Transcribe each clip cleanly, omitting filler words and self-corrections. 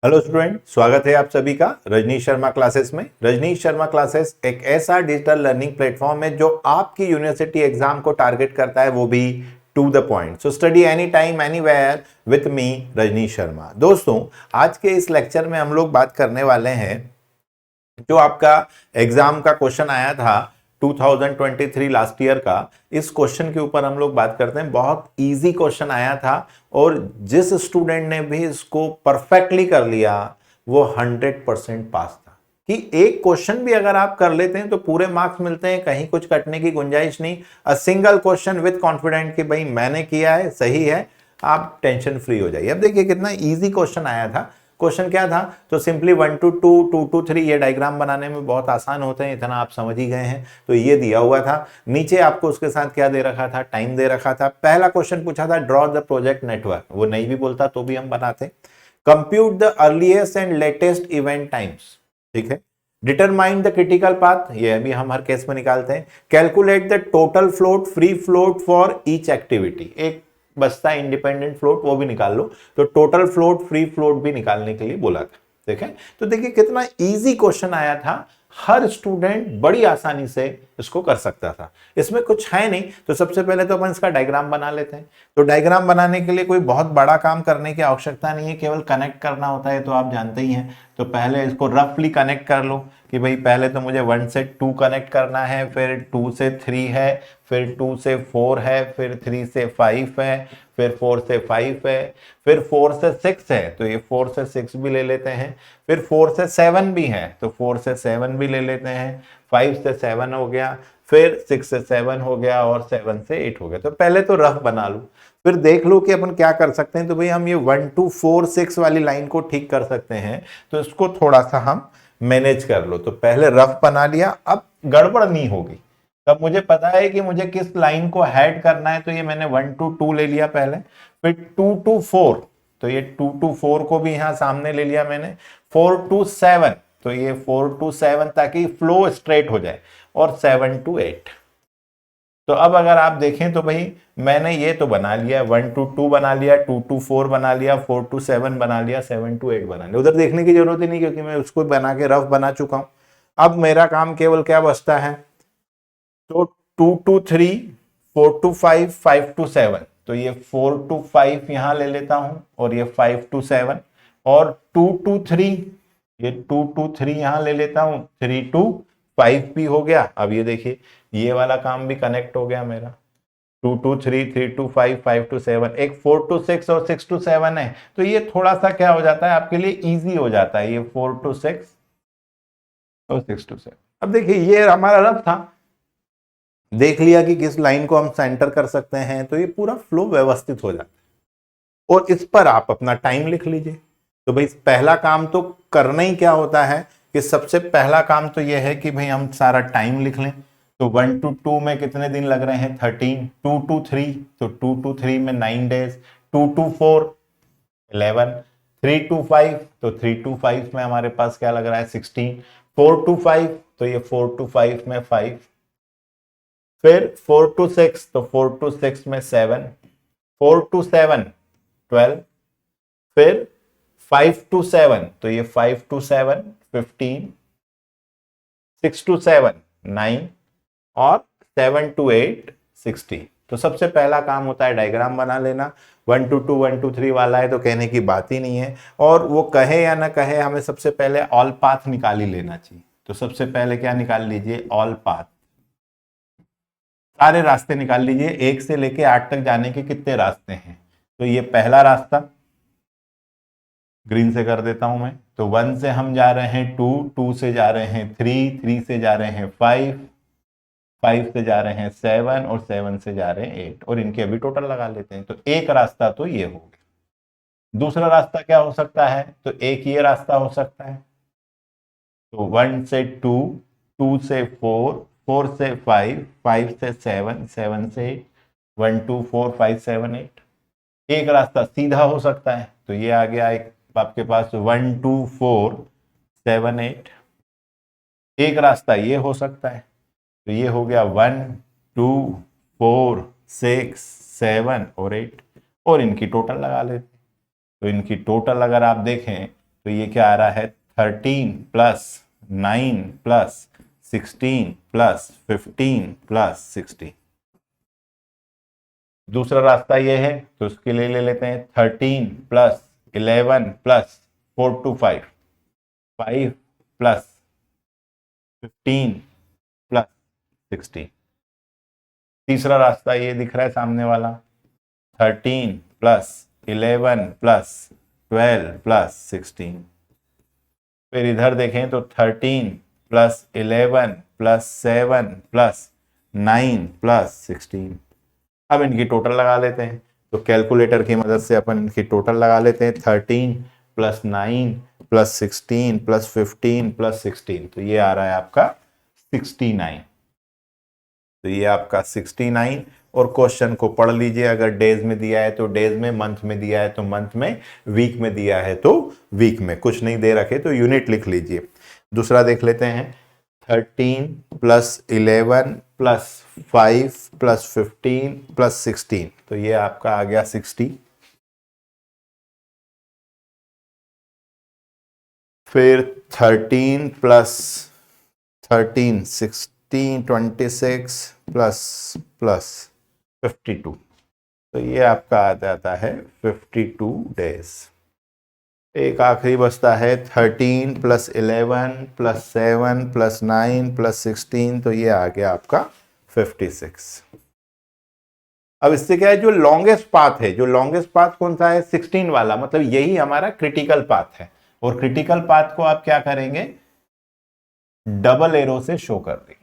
Hello student, स्वागत है आप सभी का रजनीश शर्मा क्लासेस में। रजनीश शर्मा क्लासेस एक ऐसा डिजिटल लर्निंग प्लेटफॉर्म है जो आपकी यूनिवर्सिटी एग्जाम को टारगेट करता है, वो भी to the point. So study any time anywhere with me Rajneesh Sharma. दोस्तों, आज के इस लेक्चर में हम लोग बात करने वाले हैं जो आपका एग्जाम का क्वेश्चन आया था 2023 लास्ट ईयर का। इस क्वेश्चन के ऊपर हम लोग बात करते हैं। बहुत इजी क्वेश्चन आया था और जिस स्टूडेंट ने भी इसको परफेक्टली कर लिया वो 100% पास था। कि एक क्वेश्चन भी अगर आप कर लेते हैं तो पूरे मार्क्स मिलते हैं, कहीं कुछ कटने की गुंजाइश नहीं। A single question with confident कि भाई मैंने किया है, सही है, आप टेंशन फ्री हो जाइए। अब देखिए कितना इजी क्वेश्चन आया था। क्वेश्चन क्या था? तो सिंपली 1 to 2, 2 to 3, ये डायग्राम बनाने में बहुत आसान होते हैं, इतना आप समझ ही गए हैं। तो ये दिया हुआ था, नीचे आपको उसके साथ क्या दे रखा था? टाइम दे रखा था। पहला क्वेश्चन पूछा था ड्रॉ द प्रोजेक्ट नेटवर्क, वो नहीं भी बोलता तो भी हम बनाते। Compute the earliest and latest event times, ठीक है। डिटरमाइन द क्रिटिकल पाथ, ये अभी हम हर केस में निकालते हैं। Calculate the total float, free float for each activity, एक बचता है इंडिपेंडेंट फ्लोट, वो भी निकाल लो। तो टोटल फ्लोट, फ्री फ्लोट भी निकालने के लिए बोला था। देखें तो देखिए कितना इजी क्वेश्चन आया था, हर स्टूडेंट बड़ी आसानी से इसको कर सकता था। इसमें कुछ है नहीं, तो सबसे पहले तो अपन इसका डायग्राम बना लेते हैं। तो डायग्राम बनाने के लिए कोई बहुत बड़ा काम करने की आवश्यकता नहीं है, केवल कनेक्ट करना होता है, तो आप जानते ही हैं। तो पहले इसको रफली कनेक्ट कर लो कि भाई पहले तो मुझे 1 से 2 कनेक्ट करना है, फिर 2 से 3 है, फिर 2 से 4 है, फिर 3 से 5 है, फिर 4 से 5 है, फिर 4 से 6 है, तो ये 4 से 6 भी ले लेते हैं। फिर 4 से 7 भी है, तो 4 से 7 भी ले लेते हैं। 5 से 7 हो गया, फिर 6 से 7 हो गया, और 7 से 8 हो गया। तो पहले तो रफ बना लो, फिर देख लो कि अपन क्या कर सकते हैं। तो भाई हम ये 1 2 4 6 वाली लाइन को ठीक कर सकते हैं, तो इसको थोड़ा सा हम मैनेज कर लो। तो पहले रफ बना लिया, अब गड़बड़ नहीं होगी। तब मुझे पता है कि मुझे किस लाइन को हेड करना है, तो ये मैंने 1 to 2 ले लिया पहले। फिर 2 to 4, तो ये 2 to 4 को भी यहां सामने ले लिया मैंने। 4 to 7, तो ये 4 to 7 ताकि फ्लो स्ट्रेट हो जाए, और 7 to 8। तो अब अगर आप देखें तो भाई मैंने ये तो बना लिया, 1 to 2 बना लिया, 2 to 4 बना लिया, 4 to 7 बना लिया, 7 to 8 बना लिया। उधर देखने की जरूरत ही नहीं, क्योंकि मैं उसको बना के रफ बना चुका हूं। अब मेरा काम केवल क्या बचता है? तो 2 to 3, 4 to 5, 5 to 7, तो ये 4 to 5 यहां ले लेता हूं, और ये 5 to 7, और 2 to 3, ये 2 to 3 यहां ले लेता हूं, 3 to 5 भी हो गया। अब ये देखिए ये वाला काम भी कनेक्ट हो गया मेरा। 2 to 3, 3 to 5, 5 to 7, एक 4 to 6 और 6 to 7 है, तो ये थोड़ा सा क्या हो जाता है आपके लिए, इजी हो जाता है, ये 4 to 6 और 6 to 7। अब देखिए ये हमारा रफ था, देख लिया कि किस लाइन को हम सेंटर कर सकते हैं, तो ये पूरा फ्लो व्यवस्थित हो जाता है। और इस पर आप अपना टाइम लिख लीजिए। तो भाई पहला काम तो करना ही क्या होता है कि सबसे पहला काम तो यह है कि भाई हम सारा टाइम लिख लें। तो 1 to 2 में कितने दिन लग रहे हैं? 13। 2 to 3, तो 2 to 3 में 9 डेज। 2 to 4 11। 3 to 5, तो 3 to 5 में हमारे पास क्या लग रहा है? 16। 4 to 5, तो ये 4 to 5 में 5। फिर 4 to 6, तो 4 to 6 में 7। 4 to 7 12। फिर 5 to 7, तो ये 5 to 7 15। 6 to 7 9, और 7 to 8 16। तो सबसे पहला काम होता है डायग्राम बना लेना। 1 to 2, 1 to 3 वाला है तो कहने की बात ही नहीं है, और वो कहे या ना कहे हमें सबसे पहले ऑल पाथ निकाल ही लेना चाहिए। तो सबसे पहले क्या निकाल लीजिए? ऑल पाथ, सारे रास्ते निकाल लीजिए। 1 से लेके 8 तक जाने के कितने रास्ते हैं? तो ये पहला रास्ता ग्रीन से कर देता हूं मैं। तो 1 से हम जा रहे हैं 2, 2 से जा रहे हैं 3, 3 से जा रहे हैं 5, 5 से जा रहे हैं 7, और 7 से जा रहे हैं 8, और इनके अभी टोटल लगा लेते हैं। तो एक रास्ता तो ये हो गया। दूसरा रास्ता क्या हो सकता है? तो एक ये रास्ता हो सकता है। तो 1 से 2, 2 से 4, 4 से 5, 5 से 7, 7 से 8, 1 2 4 5 7 8। एक रास्ता सीधा हो सकता है, तो ये आ गया एक आपके पास 1 2 4 7 8। एक रास्ता ये हो सकता है, तो ये हो गया 1 2 4 6 7 और 8, और इनकी टोटल लगा लेते। तो इनकी टोटल अगर आप देखें तो ये क्या आ रहा है 13 प्लस 9 प्लस 16 प्लस 15 प्लस 16। दूसरा रास्ता ये है तो उसके लिए ले लेते हैं 13 प्लस 11 प्लस 4 to 5, 5 प्लस 15 प्लस 16। तीसरा रास्ता ये दिख रहा है सामने वाला 13 प्लस 11 प्लस 12 प्लस 16। फिर इधर देखें तो 13 प्लस 11 प्लस 7 प्लस 9 प्लस 16। अब इनकी टोटल लगा लेते हैं, तो कैलकुलेटर की मदद से अपन इनकी टोटल लगा लेते हैं 13 प्लस 9 प्लस 16 प्लस 15 प्लस 16, तो ये आ रहा है आपका 69। तो ये आपका 69। और क्वेश्चन को पढ़ लीजिए, अगर डेज में दिया है तो डेज में, मंथ में दिया है तो मंथ में, वीक में दिया है तो वीक में, कुछ नहीं दे रखे तो यूनिट लिख लीजिए। दूसरा देख लेते हैं 13 प्लस 11 प्लस 5 प्लस 15 प्लस 16, तो ये आपका आ गया 60। फिर 13 प्लस 13 16 26 प्लस प्लस 52, तो ये आपका आ जाता है 52 डेज। एक आखिरी बचता है 13 प्लस 11 प्लस 7 प्लस 9 प्लस 16, तो ये आ गया आपका 56। अब इससे क्या है, जो लॉन्गेस्ट पाथ है, जो लॉन्गेस्ट पाथ कौन सा है 16 वाला, मतलब यही हमारा क्रिटिकल पाथ है। और क्रिटिकल पाथ को आप क्या करेंगे, डबल एरो से शो कर देंगे।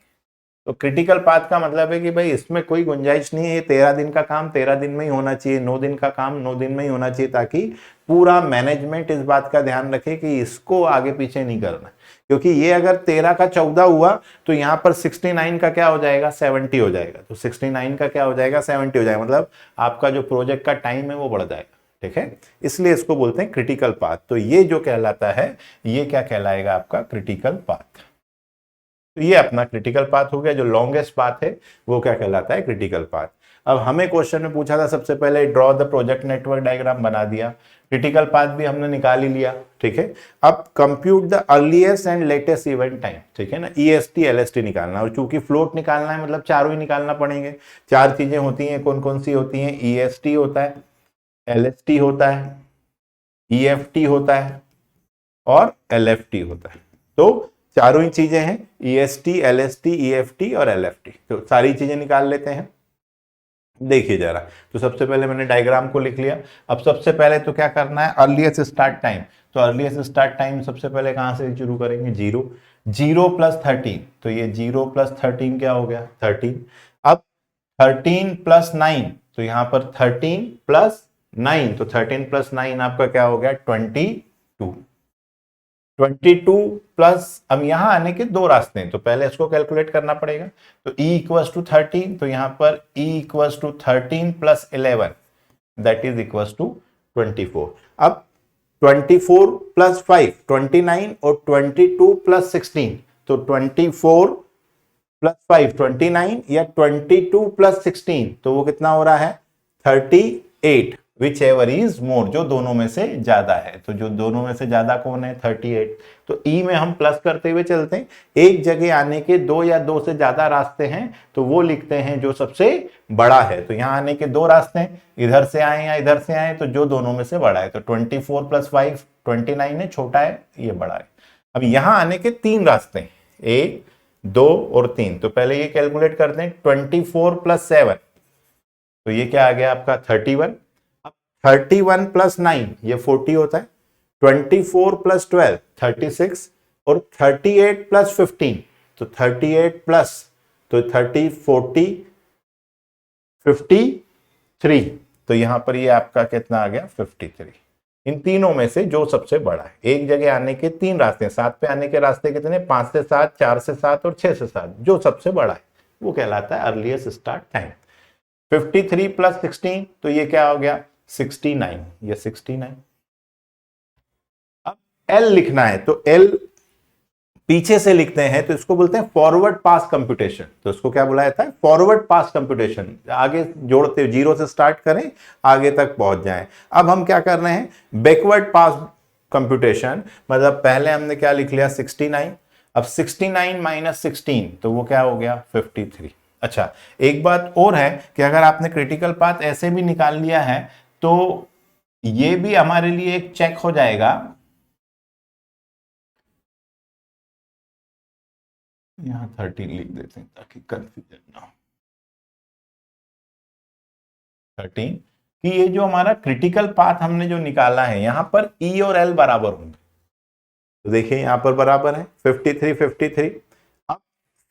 तो क्रिटिकल पाथ का मतलब है कि भाई इसमें कोई गुंजाइश नहीं है, 13 दिन का काम 13 दिन में ही होना चाहिए, 9 दिन का काम 9 दिन में ही होना चाहिए, ताकि पूरा मैनेजमेंट इस बात का ध्यान रखे कि इसको आगे पीछे नहीं करना। क्योंकि ये अगर 13 का 14 हुआ तो यहां पर 69 का क्या हो जाएगा 70 हो जाएगा, तो 69 का क्या हो जाएगा 70 हो जाएगा, मतलब आपका जो प्रोजेक्ट का टाइम है वो बढ़ जाएगा। ठीक है, इसलिए इसको बोलते हैं क्रिटिकल पाथ। तो ये जो कहलाता है, ये क्या कहलाएगा आपका क्रिटिकल पाथ। तो ये अपना क्रिटिकल पाथ हो गया। जो लॉन्गेस्ट पाथ है वो क्या कहलाता है क्रिटिकल पाथ। अब हमें क्वेश्चन में पूछा था सबसे पहले draw the project network diagram, बना दिया, क्रिटिकल पाथ भी हमने निकाल ही लिया। ठीक है, अब compute the earliest and latest event time. ठीक है ना, ईएसटी एलएसटी निकालना, और चूंकि फ्लोट निकालना है मतलब चारों ही निकालना पड़ेंगे। चार चीजें होती हैं, कौन कौन सी होती हैं, ईएसटी होता है, एलएसटी होता है, ईएफटी होता है और एलएफटी होता है। तो चारों ही चीजें हैं, ईएसटी एलएसटी ईएफटी और एलएफटी, तो सारी चीजें निकाल लेते हैं। देखिए जरा, तो सबसे पहले मैंने डायग्राम को लिख लिया। अब सबसे पहले तो क्या करना है, अर्लीस्ट स्टार्ट टाइम। तो अर्लीस्ट स्टार्ट टाइम सबसे पहले कहां से शुरू करेंगे, 0 0 प्लस 13, तो ये 0 प्लस 13 क्या हो गया 13। अब 13 प्लस 9, तो यहां पर 13 प्लस 9, तो 13 प्लस 9 आपका क्या हो गया 22। 22 प्लस, अब यहां आने के दो रास्ते हैं, तो पहले इसको कैलकुलेट करना पड़ेगा। तो E इक्वल्स टू 13, तो यहां पर E इक्वल्स टू 13 प्लस 11, दैट इज इक्वल्स टू 24। अब 24 प्लस 5 29, और 22 प्लस 16, तो 24 प्लस 5 29, या 22 प्लस 16, तो वो कितना हो रहा है 38, विच एवर इज मोर, जो दोनों में से ज्यादा है। तो जो दोनों में से ज्यादा कौन है 38। तो ई में हम प्लस करते हुए चलते हैं, एक जगह आने के दो या दो से ज्यादा रास्ते हैं तो वो लिखते हैं जो सबसे बड़ा है। तो यहां आने के दो रास्ते हैं, इधर से आए या इधर से आए, तो जो दोनों में से बड़ा है। तो 24 प्लस 5 29 है, छोटा है, ये बड़ा है। अब यहां आने के तीन रास्ते हैं, 1 2 और 3, तो पहले ये कैलकुलेट करते हैं 24 प्लस 7, तो ये क्या आ गया आपका 31। 31 प्लस 9 ये 40 होता है, 24 प्लस 12 36, और 38 प्लस 15, तो 38 प्लस, तो 30 40 53, तो यहां पर ये आपका कितना आ गया 53। इन तीनों में से जो सबसे बड़ा है, एक जगह आने के तीन रास्ते हैं, 7 पे आने के रास्ते कितने 5 से 7 4 से 7 और 6 से 7, जो सबसे बड़ा है वो कहलाता है अर्लीस्ट स्टार्ट टाइम। 53 प्लस 16, तो ये क्या हो गया 69, ये 69। अब L लिखना है, तो L पीछे से लिखते हैं, तो इसको बोलते हैं फॉरवर्ड पास कंप्यूटेशन। तो इसको क्या बुलाया था, फॉरवर्ड पास कंप्यूटेशन, आगे जोड़ते हुए 0 से स्टार्ट करें, आगे तक पहुंच जाएं। अब हम क्या कर रहे हैं, बैकवर्ड पास कंप्यूटेशन, मतलब पहले हमने क्या लिख लिया 69, अब 69 माइनस 16 तो वो क्या हो गया 53। अच्छा, एक बात और है कि अगर आपने क्रिटिकल पाथ ऐसे भी निकाल लिया है तो ये भी हमारे लिए एक चेक हो जाएगा। यहां 13 लिख देते हैं ताकि कंफ्यूजन ना हो। 13 कि ये जो हमारा क्रिटिकल पाथ हमने जो निकाला है यहां पर ई और एल बराबर होंगे। तो देखिए यहां पर बराबर है 53 53। अब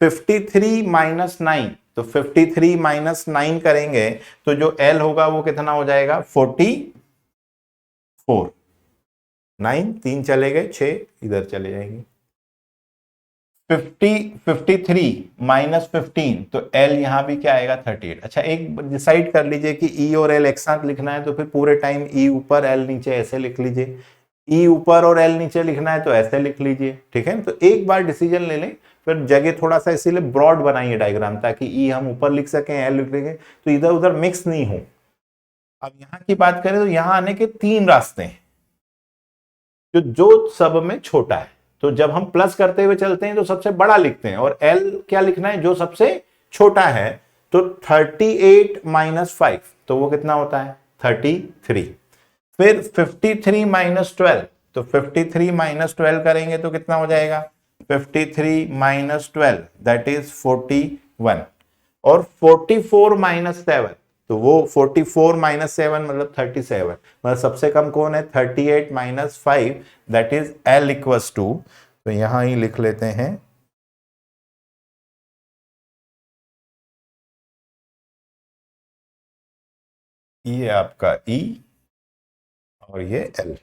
53 माइनस 9, तो 53 माइनस 9 करेंगे तो जो एल होगा वो कितना हो जाएगा 44। 9 3 चले गए, 6 इधर चले जाएंगे। 53 माइनस 15 तो एल यहां भी क्या आएगा 38। अच्छा, एक डिसाइड कर लीजिए कि ई और एल एक साथ लिखना है तो फिर पूरे टाइम ई ऊपर एल नीचे ऐसे लिख लीजिए, ई ऊपर और एल नीचे लिखना है तो ऐसे लिख लीजिए। ठीक है, तो एक बार डिसीजन ले लें, फिर जगह थोड़ा सा इसीलिए ब्रॉड बनाइए डायग्राम, ताकि ई हम ऊपर लिख सकें, एल लिख सकें तो इधर उधर मिक्स नहीं हो। अब यहां की बात करें तो यहां आने के 3 रास्ते हैं, जो सब में छोटा है। तो जब हम प्लस करते हुए चलते हैं तो सबसे बड़ा लिखते हैं, और एल क्या लिखना है जो सबसे छोटा है। तो 38 माइनस 5 तो वो कितना होता है 33। फिर 53 माइनस 12, तो 53 माइनस 12 करेंगे तो कितना हो जाएगा 53 माइनस 12 दैट इज 41। और 44 माइनस 7, तो वो 44 माइनस 7 मतलब 37, मतलब सबसे कम कौन है 38 minus 5 that is L equals to, तो यहां ही लिख लेते हैं ये आपका ई और ये एल,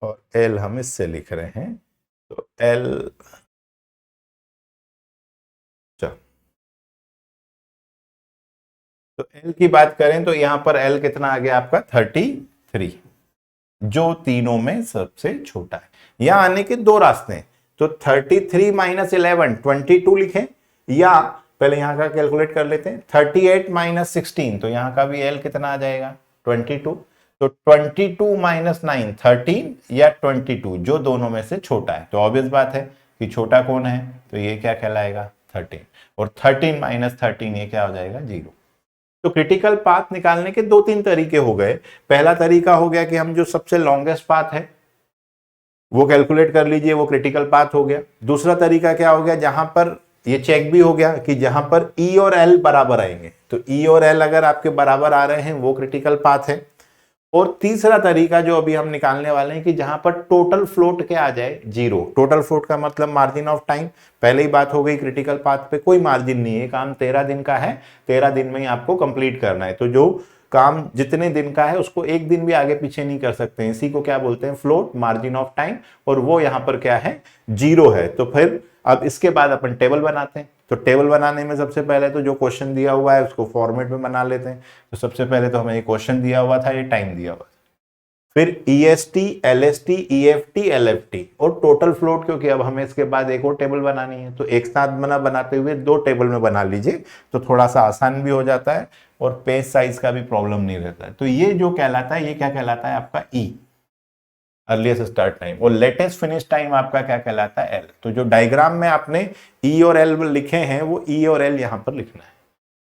और एल हम इससे लिख रहे हैं तो एल, तो एल की बात करें तो यहां पर एल कितना आ गया आपका 33, जो तीनों में सबसे छोटा है। यहां आने के 2 रास्ते हैं, तो 33 माइनस 11 22 लिखें, या पहले यहां का कैलकुलेट कर लेते हैं 38 माइनस 16, तो यहां का भी एल कितना आ जाएगा 22। तो 22 माइनस 9 13 या 22, जो दोनों में से छोटा है। तो ऑब्वियस बात है कि छोटा कौन है, तो ये क्या कहलाएगा 13, और 13 माइनस 13 ये क्या हो जाएगा 0। तो क्रिटिकल पाथ निकालने के 2-3 तरीके हो गए। पहला तरीका हो गया कि हम जो सबसे लॉन्गेस्ट पाथ है वो कैलकुलेट कर लीजिए, वो क्रिटिकल पाथ हो गया। दूसरा तरीका क्या हो गया, जहां पर ये चेक भी हो गया कि जहां पर ई और एल बराबर आएंगे, तो ई और एल अगर आपके बराबर आ रहे हैं वो क्रिटिकल पाथ है। और तीसरा तरीका जो अभी हम निकालने वाले हैं कि जहां पर टोटल फ्लोट क्या आ जाए 0। टोटल फ्लोट का मतलब मार्जिन ऑफ टाइम, पहले ही बात हो गई क्रिटिकल पाथ पे कोई मार्जिन नहीं है, काम 13 दिन का है, 13 दिन में ही आपको कंप्लीट करना है। तो जो काम जितने दिन का है उसको एक दिन भी आगे पीछे नहीं कर सकते हैं, इसी को क्या बोलते हैं फ्लोट, मार्जिन ऑफ टाइम, और वो यहां पर क्या है 0 है। तो फिर अब इसके बाद अपन टेबल बनाते हैं। तो टेबल बनाने में सबसे पहले तो जो क्वेश्चन दिया हुआ है उसको फॉर्मेट में बना लेते हैं। तो सबसे पहले तो हमें ये क्वेश्चन दिया हुआ था, ये टाइम दिया हुआ था, फिर EST LST EFT LFT और टोटल फ्लोट, क्योंकि अब हमें इसके बाद एक और टेबल बनानी है, तो एक साथ बनाते हुए 2 टेबल में बना लीजिए तो थोड़ा सा आसान भी हो जाता है और पेज साइज का भी प्रॉब्लम नहीं रहता है। तो ये जो कहलाता है, ये क्या कहलाता है आपका E, अर्लीस्ट स्टार्ट टाइम, और लेटेस्ट फिनिश टाइम आपका क्या कहलाता है L। तो जो डायग्राम में आपने E और L लिखे हैं वो E और L यहां पर लिखना है।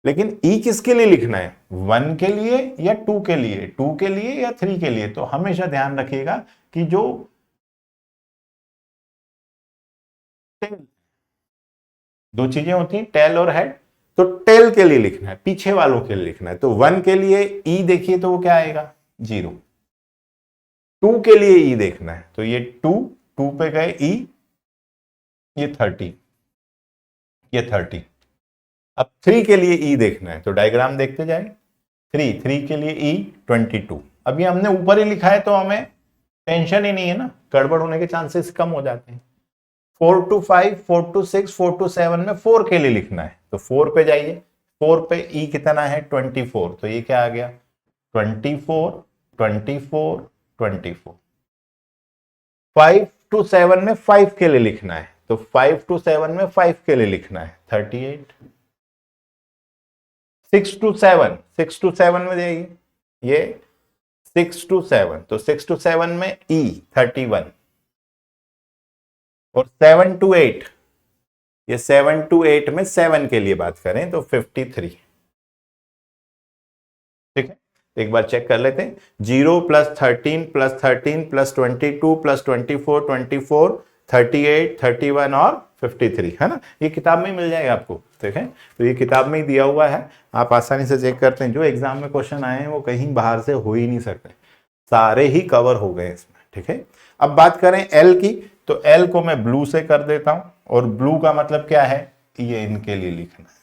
लेकिन E किसके लिए लिखना है, 1 के लिए या 2 के लिए, 2 के लिए या 3 के लिए। तो हमेशा ध्यान रखिएगा कि जो टेल, 2 चीजें होती हैं टेल और हेड, तो टेल के लिए लिखना है, पीछे वालों के लिए लिखना है। तो 1 के लिए E देखिए तो वो क्या आएगा 0, 2 के लिए E देखना है तो ये 2 पे गए E, ये 30, ये 30। अब 3 के लिए E देखना है तो डायग्राम देखते जाए, 3 के लिए E 22। अभी हमने ऊपर ही लिखा है तो हमें टेंशन ही नहीं है ना, गड़बड़ होने के चांसेस कम हो जाते हैं। 4 to 5, 4 to 6, 4 to 7 में 4 के लिए लिखना है तो 4 पे जाइए, 4 पे E कितना है 24, तो ये क्या आ गया 24 24 24। 5 to 7 में 5 के लिए लिखना है तो 5 to 7 में 5 के लिए लिखना है 38। 6 to 7 में जाइए, ये 6 to 7, तो 6 to 7 में E 31 और 7 to 8, ये 7 to 8 में 7 के लिए बात करें तो 53। ठीक है, एक बार चेक कर लेते हैं। 0 प्लस 13 प्लस 13 प्लस 22 प्लस 24 24 38 31 और 53 है ना, ये किताब में ही मिल जाएगा आपको। ठीक है, तो ये किताब में ही दिया हुआ है, आप आसानी से चेक करते हैं। जो एग्जाम में क्वेश्चन आए हैं वो कहीं बाहर से हो ही नहीं सकते, सारे ही कवर हो गए इसमें। ठीक है, अब बात करें एल की, तो एल को मैं ब्लू से कर देता हूं, और ब्लू का मतलब क्या है, ये इनके लिए लिखना है।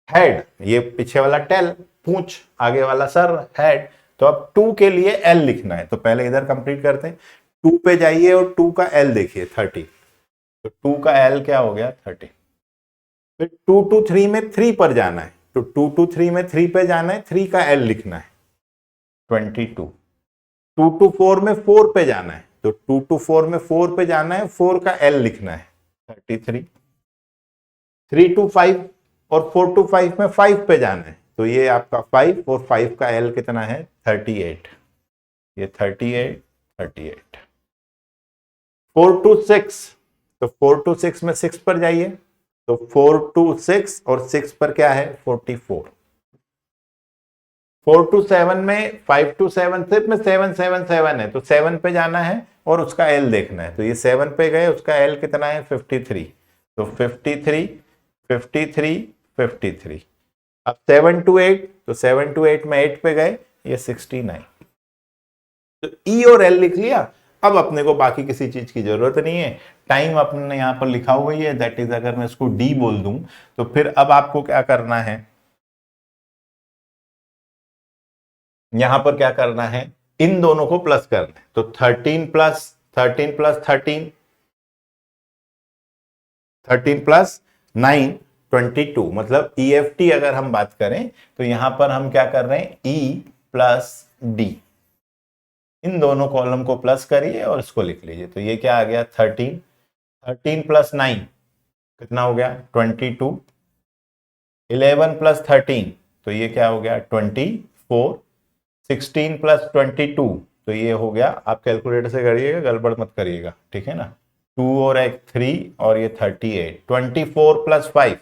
हेड, ये पीछे वाला टेल, पूंछ, आगे वाला सर, हेड। तो अब 2 के लिए एल लिखना है, तो पहले इधर कंप्लीट करते हैं। 2 पे जाइए और 2 का एल देखिए 30, तो 2 का एल क्या हो गया 30। फिर 2 to 3 में 3 पर जाना है, तो 2 to 3 में 3 पे जाना है, 3 का एल लिखना है 22। 2 to 4 में 4 पे जाना है, तो 2 to 4 में 4 पे जाना है, 4 का एल लिखना है 33। 3 to 5 और 4 to 5 में 5 पे जाना है, तो ये आपका 5 और 5 का एल कितना है 38, ये 38 38। 4 to 6, तो 4 to 6 में 6 पर जाइए, तो 4 to 6 और 6 पर क्या है 44। 4 to 7 में 5 to 7 सिर्फ में 7 7 7 है, तो 7 पे जाना है और उसका एल देखना है, तो ये 7 पे गए, उसका एल कितना है 53, तो 53 53 53। अब 7 to 8, तो 7 to 8 में 8 पे गए, ये 69। तो ई और एल लिख लिया, अब अपने को बाकी किसी चीज की जरूरत नहीं है। टाइम अपने यहां पर लिखा हुआ ही है, दैट इज, अगर मैं इसको डी बोल दूं तो फिर अब आपको क्या करना है, यहां पर क्या करना है, इन दोनों को प्लस करना है। तो 13 प्लस 13 प्लस 13, 13 प्लस 9 22, मतलब EFT अगर हम बात करें तो यहां पर हम क्या कर रहे हैं, E प्लस डी, इन दोनों कॉलम को प्लस करिए और इसको लिख लीजिए। तो ये क्या आ गया 13, 13 प्लस 9 कितना हो गया 22, 11 प्लस 13 तो ये क्या हो गया 24, 16 प्लस 22 तो ये हो गया, आप कैलकुलेटर से करिएगा, गड़बड़ मत करिएगा, ठीक है ना। 2 और एक 3 और ये 38, 24 प्लस 5,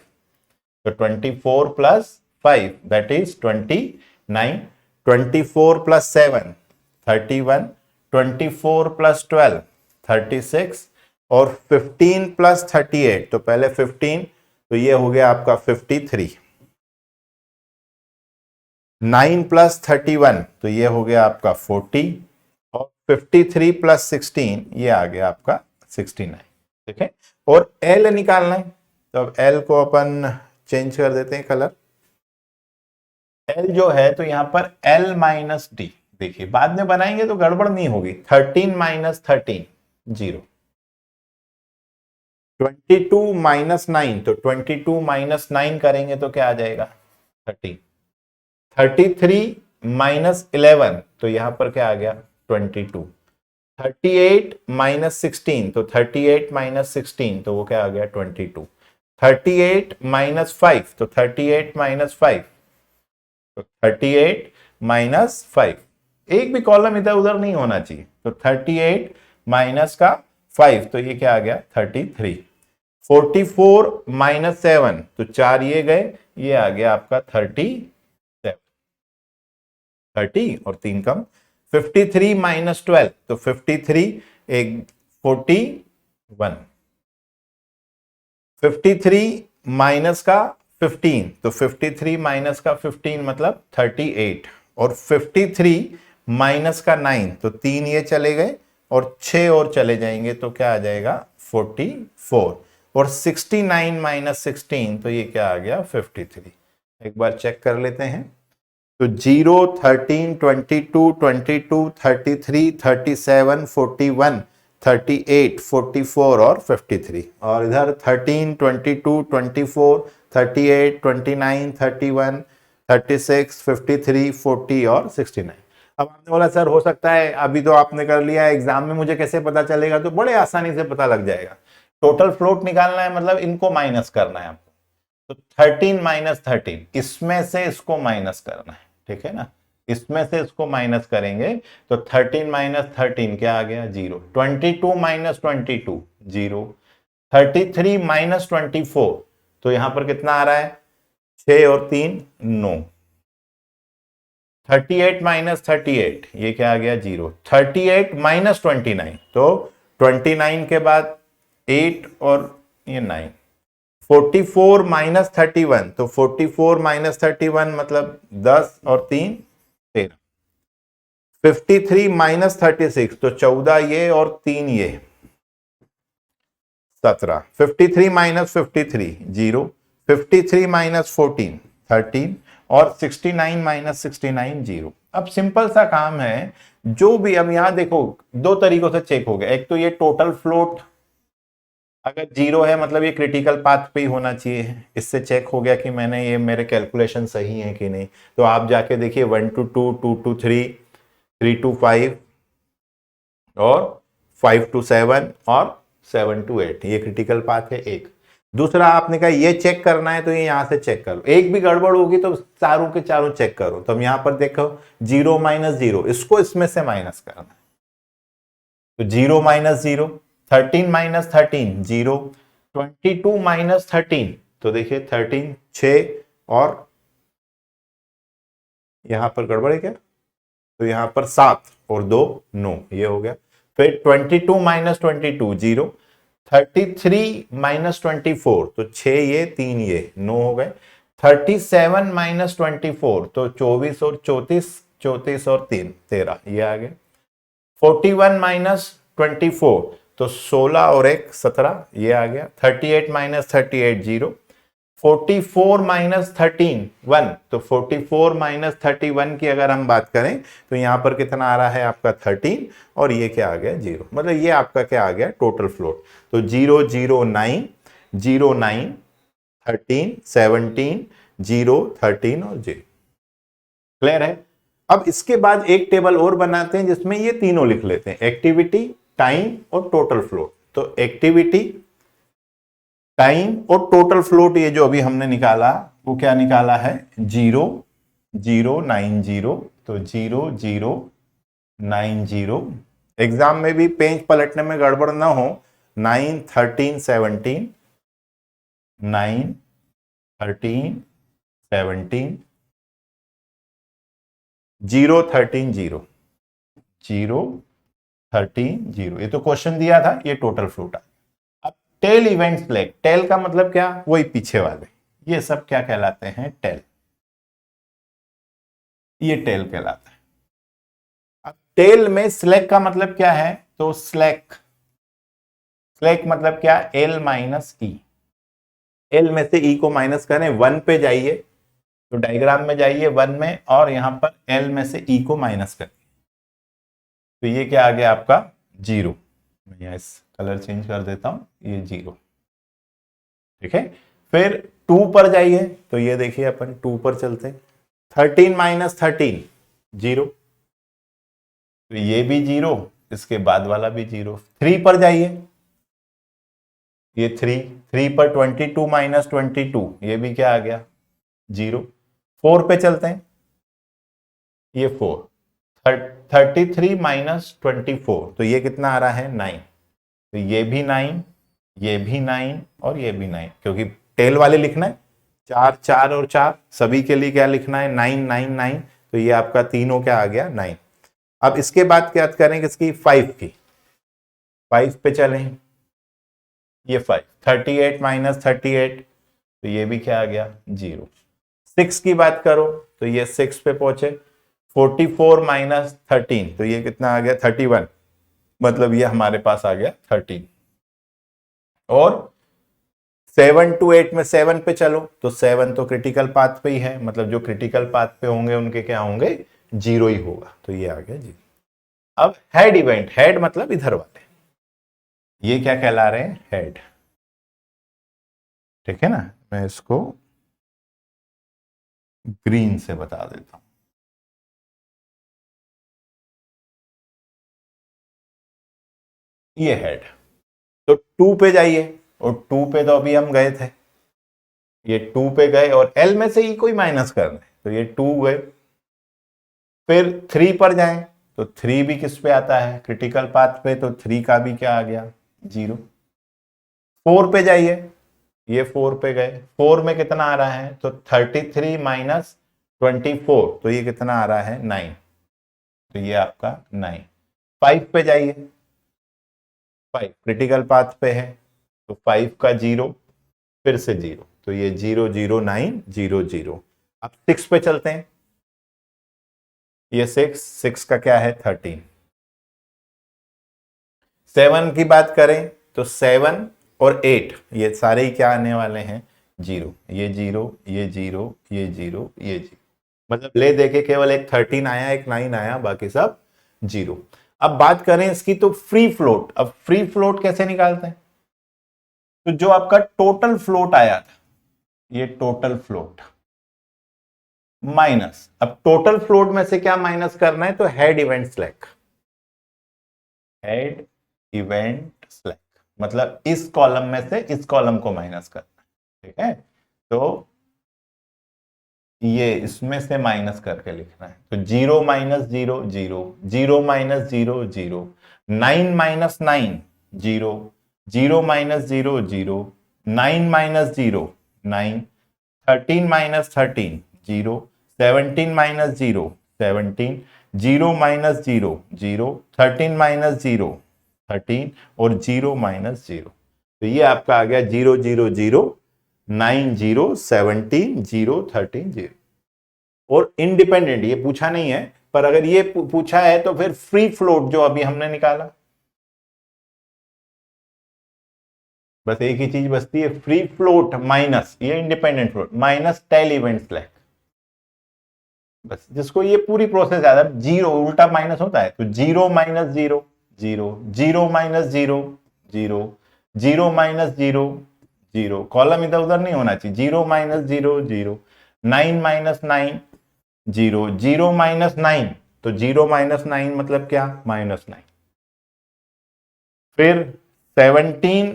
तो 24 plus 5 that is 29, 24 plus 7 31, 24 plus 12 36 और 15 प्लस 38, तो पहले 15, तो ये हो गया आपका 53। 9 प्लस 31 तो ये हो गया आपका 40 और 53 प्लस 16 ये आ गया आपका 69। ठीक है, और एल निकालना है, तो अब एल को अपन चेंज कर देते हैं कलर। एल जो है तो यहां पर एल माइनस डी, देखिए बाद में बनाएंगे तो गड़बड़ नहीं होगी। 13 माइनस 13 0, 22 माइनस 9, तो 22 माइनस 9 करेंगे तो क्या आ जाएगा 30, 33 माइनस 11 तो यहां पर क्या आ गया 22, 38 माइनस 16 तो 38 माइनस 16 तो वो क्या आ गया 22, 38 माइनस 5 तो 38 माइनस 5 तो 38 माइनस 5, एक भी कॉलम इधर उधर नहीं होना चाहिए, तो 38 माइनस का 5 तो ये क्या आ गया 33, 44 माइनस 7 तो 4 ये गए, ये आ गया आपका 37, 30 और 3 कम। 53 माइनस 12 तो 53 एक 41, 53 माइनस का 15 तो 53 माइनस का 15 मतलब 38 और 53 माइनस का 9 तो 3 ये चले गए और 6 और चले जाएंगे तो क्या आ जाएगा 44 और 69 माइनस 16 तो ये क्या आ गया 53। एक बार चेक कर लेते हैं, तो 0 13 22 22 33 37 41 38 44 और 53, और इधर 13 22 24 38 29 31 36 53 40 और 69। अब आपने बोला सर हो सकता है अभी तो आपने कर लिया है, एग्जाम में मुझे कैसे पता चलेगा, तो बड़े आसानी से पता लग जाएगा। टोटल फ्लोट निकालना है, मतलब इनको माइनस करना है आपको। तो 13 माइनस 13, इसमें से इसको माइनस करना है, ठीक है ना, इसमें से इसको माइनस करेंगे तो 13 माइनस 13 क्या आ गया, 0। 22 माइनस 22, 0। 33 माइनस 24, तो यहां पर कितना आ रहा है, 6 और 3 9। 38 माइनस 38, ये क्या आ गया, 0। 38 माइनस 29, तो 29 के बाद 8 और ये 9। 44 माइनस 31, तो 44 माइनस 31 मतलब 10 और 3 13। 53 माइनस 36, तो 14 ये और 3 ये 17। 53 माइनस 53, 0। 53 माइनस 14, 13। और 69 माइनस 69, 0। अब सिंपल सा काम है, जो भी, अब यहां देखो दो तरीकों से चेक हो गया। एक तो ये टोटल फ्लोट अगर 0 है मतलब ये क्रिटिकल पाथ पे ही होना चाहिए, इससे चेक हो गया कि मैंने ये मेरे कैलकुलेशन सही है कि नहीं। तो आप जाके देखिए 1 to 2, 2 to 3, 3 to 5 और 5 to 7 और 7 to 8, ये क्रिटिकल पाथ है एक। दूसरा आपने कहा ये चेक करना है, तो ये यहां से चेक करो, एक भी गड़बड़ होगी तो चारों के चारों चेक करो। तो हम यहां पर देखो 0 माइनस 0, इसको इसमें से माइनस करना है, तो 0 माइनस 0। 13 माइनस 13, 0। 22 माइनस 13, तो देखिए 13 6 और यहां पर गड़बड़ है क्या, तो यहां पर 7 और 2 9, ये हो गया। फिर 22 माइनस 22, 0। 33 माइनस 24, तो 6 ये 3 ये 9 हो गए। 37 माइनस 24, तो 24 और 34, 34 और 3 13, ये आ गए। 41 माइनस 24, तो 16 और 1 17, ये आ गया। 38 माइनस 38, 0। 44 माइनस 13 1, तो 44 माइनस 31 की अगर हम बात करें तो यहां पर कितना आ रहा है आपका 13, और ये क्या आ गया, 0। मतलब ये आपका क्या आ गया, टोटल फ्लोट। तो 0 0 9, 0 9, 13 17, 0 13 और 0। क्लियर है। अब इसके बाद एक टेबल और बनाते हैं जिसमें ये तीनों लिख लेते हैं, एक्टिविटी, टाइम और टोटल फ्लोट। तो एक्टिविटी, टाइम और टोटल फ्लोट, ये जो अभी हमने निकाला वो क्या निकाला है, 0 0 9 0, तो 0 0 9 0। एग्जाम में भी पेज पलटने में गड़बड़ ना हो, 9 13 17, 9 13 17, 0 13 0, 0 13 0। ये तो क्वेश्चन दिया था, ये टोटल फ्लोट आ। अब टेल इवेंट सेलेक्ट, टेल का मतलब क्या, वही पीछे वाले, ये सब क्या कहलाते हैं, टेल, ये टेल कहलाता है। अब टेल में स्लैक का मतलब क्या है, तो स्लैक, स्लैक मतलब क्या, एल माइनस ई। एल में से ई को माइनस करें, 1 पे जाइए, तो डायग्राम में जाइए 1 में, और यहां पर एल में से ई को माइनस करें, तो ये क्या आ गया आपका, 0। मैं यहाँ इस कलर चेंज कर देता हूं, ये 0, ठीक है। फिर 2 पर जाइए, तो ये देखिए अपन 2 पर चलते हैं। 13 माइनस 13, 0, तो ये भी 0, इसके बाद वाला भी 0। 3 पर जाइए, ये 3, 3 पर 22 माइनस 22, ये भी क्या आ गया, 0। 4 पे चलते हैं, ये 4। 33 माइनस 24, तो ये कितना आ रहा है, 9। तो ये भी 9, ये भी 9 और ये भी 9, क्योंकि टेल वाले लिखना है, 4 4 और 4 सभी के लिए क्या लिखना है, 9 9 9, तो ये आपका तीनों क्या आ गया, 9। अब इसके बाद क्या करें, किसकी, 5 की। 5 पे चलें, ये 5। 38 माइनस 38, तो ये भी क्या आ गया, 0। 6 की बात करो, तो ये 6 पे पहुंचे। 44 माइनस 13, तो ये कितना आ गया, 31, मतलब ये हमारे पास आ गया 13। और 7 to 8 में 7 पे चलो, तो 7 तो क्रिटिकल पाथ पे ही है, मतलब जो क्रिटिकल पाथ पे होंगे उनके क्या होंगे, 0 ही होगा, तो ये आ गया 0। अब हेड इवेंट, हेड मतलब इधर वाले, ये क्या कहला रहे हैं, हेड, ठीक है ना। मैं इसको ग्रीन से बता देता हूं, ये हेड। तो 2 पे जाइए, और 2 पे तो अभी हम गए थे, ये 2 पे गए और L में से ही कोई माइनस करना है, तो ये 2 गए। फिर 3 पर जाएं तो 3 भी किस पे आता है, क्रिटिकल पाथ पे, तो 3 का भी क्या आ गया, 0। 4 पे जाइए, ये 4 पे गए, 4 में कितना आ रहा है, तो 33 माइनस 24, तो ये कितना आ रहा है, 9, तो ये आपका 9। 5 पे जाइए, 5 क्रिटिकल पाथ पे है, तो 5 का 0, फिर से 0, तो ये 0 0 9 0 0। अब 6 पे चलते हैं, ये 6 का क्या है, 13। 7 की बात करें तो 7 और 8 ये सारे ही क्या आने वाले हैं, 0, ये 0 ये 0 ये 0 ये 0, मतलब ले देके केवल एक 13 आया, एक 9 आया, बाकी सब 0। अब बात करें इसकी तो फ्री फ्लोट, अब फ्री फ्लोट कैसे निकालते हैं, तो जो आपका टोटल फ्लोट आया था, ये टोटल फ्लोट माइनस, अब टोटल फ्लोट में से क्या माइनस करना है, तो head event slack, head event slack, मतलब इस कॉलम में से इस कॉलम को माइनस करना है, ठीक है। तो ये इसमें से माइनस करके लिखना है, तो 0 minus 0 0, 0 minus 0 0, 9 minus 9 0, 0 minus 0 0, 9 minus 0 9, 13 minus 13 0, 17 minus 0 17, 0 minus 0 0, 13 minus 0 13 और 0 माइनस 0, तो ये आपका आ गया 0 0 0 9 0 17 0 13 0। और इंडिपेंडेंट ये पूछा नहीं है, पर अगर ये पूछा है तो फिर फ्री फ्लोट जो अभी हमने निकाला, बस एक ही चीज बचती है, फ्री फ्लोट माइनस ये independent float minus tell event slack, बस जिसको ये पूरी प्रोसेस याद है, 0 उल्टा माइनस होता है, तो 0 माइनस 0 0, 0 माइनस 0 0, 0 माइनस 0 0, कॉलम इधर उधर नहीं होना चाहिए, 0 माइनस 0 0, 9 माइनस 9 0, 0 माइनस 9, तो 0 माइनस 9 मतलब क्या, माइनस 9। फिर 17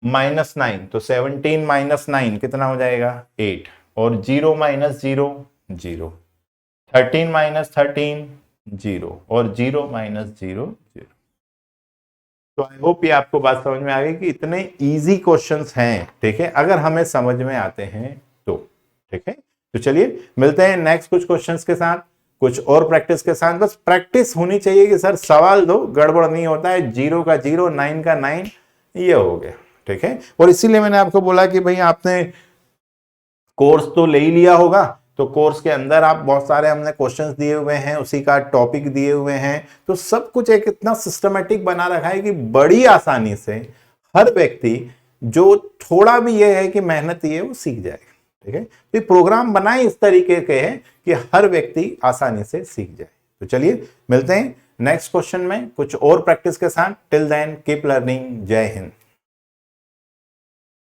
माइनस 9, तो 17 माइनस 9 कितना हो जाएगा, 8, और 0 माइनस 0 0, 13 माइनस 13 0, और 0 माइनस 0 0। तो आई होप ये आपको बात समझ में आ गई कि इतने इजी क्वेश्चंस हैं, ठीक है, अगर हमें समझ में आते हैं तो, ठीक है। तो चलिए मिलते हैं नेक्स्ट कुछ क्वेश्चंस के साथ, कुछ और प्रैक्टिस के साथ। बस प्रैक्टिस होनी चाहिए कि सर सवाल दो, गड़बड़ नहीं होता है, 0 का 0 9 का 9, ये हो गया, ठीक है। और इसीलिए मैंने आपको बोला कि भाई आपने कोर्स तो ले ही लिया होगा, तो कोर्स के अंदर आप बहुत सारे हमने क्वेश्चंस दिए हुए हैं, उसी का टॉपिक दिए हुए हैं, तो सब कुछ एक इतना सिस्टमेटिक बना रखा है कि बड़ी आसानी से हर व्यक्ति जो थोड़ा भी ये है कि मेहनती है वो सीख जाएगा, ठीक है। तो ये प्रोग्राम बनाए इस तरीके के हैं कि हर व्यक्ति आसानी से सीख जाए। तो चलिए मिलते हैं नेक्स्ट क्वेश्चन में कुछ और प्रैक्टिस के साथ। Till then keep learning. जय हिंद।